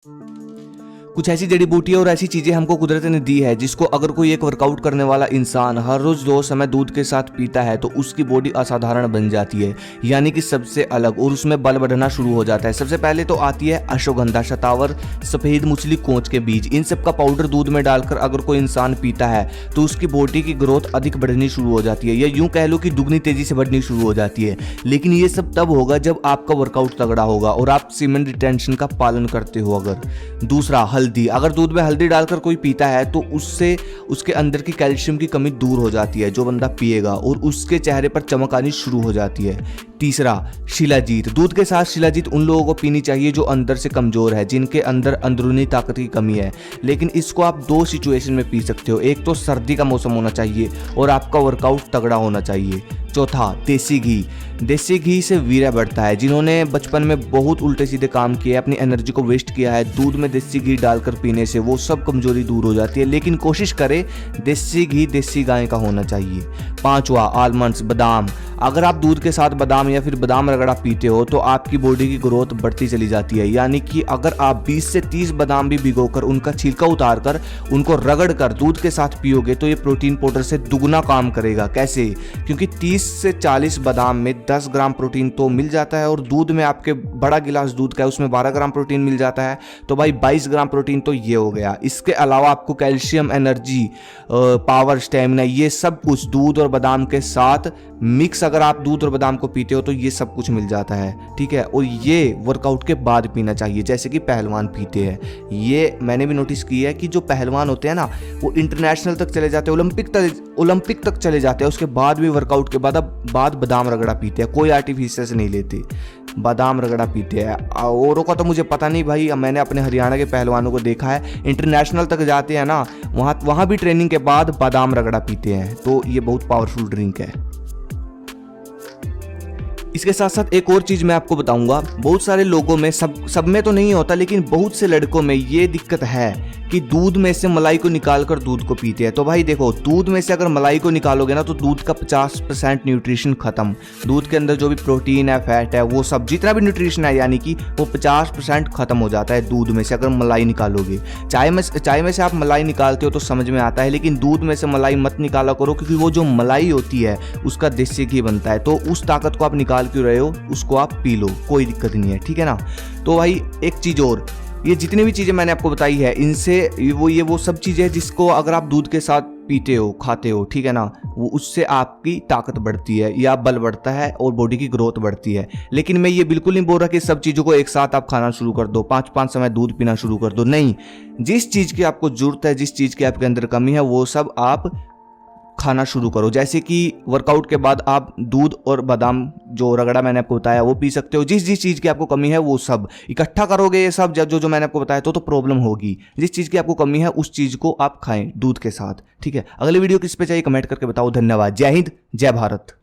कुछ ऐसी जड़ी बूटियां और ऐसी चीजें हमको कुदरत ने दी है जिसको अगर कोई एक वर्कआउट करने वाला इंसान हर रोज 2 समय दूध के साथ पीता है तो उसकी बॉडी असाधारण बन जाती है, यानी कि सबसे अलग, और उसमें बल बढ़ना शुरू हो जाता है। सबसे पहले तो आती है अश्वगंधा, शतावर, सफेद मूसली, कोंच के बीज। इन सब का पाउडर दूध में डालकर अगर कोई इंसान पीता है तो उसकी बॉडी की ग्रोथ अधिक बढ़नी शुरू हो जाती है, या यूं कह लो कि दुगनी तेजी से बढ़नी शुरू हो जाती है। लेकिन ये सब तब होगा जब आपका वर्कआउट तगड़ा होगा और आप सीमेंट रिटेंशन का पालन करते हो। अगर दूसरा, हल्दी। अगर दूध में हल्दी डालकर कोई पीता है तो उससे उसके अंदर की कैल्शियम की कमी दूर हो जाती है जो बंदा पिएगा, और उसके चेहरे पर चमक आनी शुरू हो जाती है। तीसरा, शिलाजीत। दूध के साथ शिलाजीत उन लोगों को पीनी चाहिए जो अंदर से कमजोर है, जिनके अंदर अंदरूनी ताकत की कमी है। लेकिन इसको आप 2 सिचुएशन में पी सकते हो। एक तो सर्दी का मौसम होना चाहिए और आपका वर्कआउट तगड़ा होना चाहिए। चौथा, देसी घी। देसी घी से वीर्य बढ़ता है। जिन्होंने बचपन में बहुत उल्टे सीधे काम किए, अपनी एनर्जी को वेस्ट किया है, दूध में देसी घी डालकर पीने से वो सब कमजोरी दूर हो जाती है। लेकिन कोशिश करें देसी घी देसी गाय का होना चाहिए। पांचवा, आलमंड्स, बादाम। अगर आप दूध के साथ बादाम या फिर बादाम रगड़ा पीते हो तो आपकी बॉडी की ग्रोथ बढ़ती चली जाती है। यानी कि अगर आप 20 से 30 बादाम भी भिगोकर उनका छिलका उतार कर उनको रगड़ कर दूध के साथ पियोगे तो ये प्रोटीन पाउडर से दुगना काम करेगा। कैसे? क्योंकि 30 से 40 बादाम में 10 ग्राम प्रोटीन तो मिल जाता है, और दूध में आपके बड़ा गिलास दूध का है उसमें 12 ग्राम प्रोटीन मिल जाता है, तो भाई 22 ग्राम प्रोटीन तो ये हो गया। इसके अलावा आपको कैल्शियम, एनर्जी, पावर, स्टेमिना, ये सब कुछ दूध और बादाम के साथ मिक्स अगर आप दूध और बादाम को पीते हो तो ये सब कुछ मिल जाता है। ठीक है, और ये वर्कआउट के बाद पीना चाहिए जैसे कि पहलवान पीते हैं। ये मैंने भी नोटिस किया है कि जो पहलवान होते हैं ना वो इंटरनेशनल तक चले जाते हैं, ओलंपिक तक चले जाते हैं, उसके बाद भी वर्कआउट के बाद बादाम रगड़ा पीते हैं। कोई आर्टिफिशियल से नहीं लेते, बादाम रगड़ा पीते हैं। औरों का तो मुझे पता नहीं भाई, मैंने अपने हरियाणा के पहलवानों को देखा है इंटरनेशनल तक जाते हैं ना, वहाँ भी ट्रेनिंग के बाद बादाम रगड़ा पीते हैं। तो ये बहुत पावरफुल ड्रिंक है। इसके साथ साथ एक और चीज मैं आपको बताऊंगा, बहुत सारे लोगों में, सब में तो नहीं होता लेकिन बहुत से लड़कों में ये दिक्कत है कि दूध में से मलाई को निकालकर दूध को पीते हैं। तो भाई देखो, दूध में से अगर मलाई को निकालोगे ना तो दूध का 50% न्यूट्रिशन खत्म। दूध के अंदर जो भी प्रोटीन है, फैट है, वो सब जितना भी न्यूट्रिशन है यानी कि वो 50% खत्म हो जाता है दूध में से अगर मलाई निकालोगे। चाय में से आप मलाई निकालते हो तो समझ में आता है, लेकिन दूध में से मलाई मत निकाला करो, क्योंकि वो जो मलाई होती है उसका देसी घी बनता है। तो उस ताकत को आप निकाल क्यों रहे हो, उसको आप पी लो, कोई दिक्कत नहीं है। ठीक है ना। तो भाई एक चीज और, ये जितनी भी चीजें मैंने आपको बताई है इनसे वो सब चीजें जिसको अगर आप दूध के साथ पीते हो, खाते हो, ठीक है ना, वो उससे आपकी ताकत बढ़ती है या बल बढ़ता है और बॉडी की ग्रोथ बढ़ती है। लेकिन मैं ये बिल्कुल नहीं बोल रहा कि सब चीज़ों को एक साथ आप खाना शुरू कर दो, 5-5 समय दूध पीना शुरू कर दो, नहीं। जिस चीज़ की आपको जरूरत है, जिस चीज़ की आपके अंदर कमी है, वो सब आप खाना शुरू करो। जैसे कि वर्कआउट के बाद आप दूध और बादाम जो रगड़ा मैंने आपको बताया वो पी सकते हो। जिस चीज़ की आपको कमी है वो सब इकट्ठा करोगे, ये सब जो मैंने आपको बताया तो प्रॉब्लम होगी। जिस चीज़ की आपको कमी है उस चीज़ को आप खाएं दूध के साथ। ठीक है, अगली वीडियो किस पे चाहिए कमेंट करके बताओ। धन्यवाद। जय हिंद, जय भारत।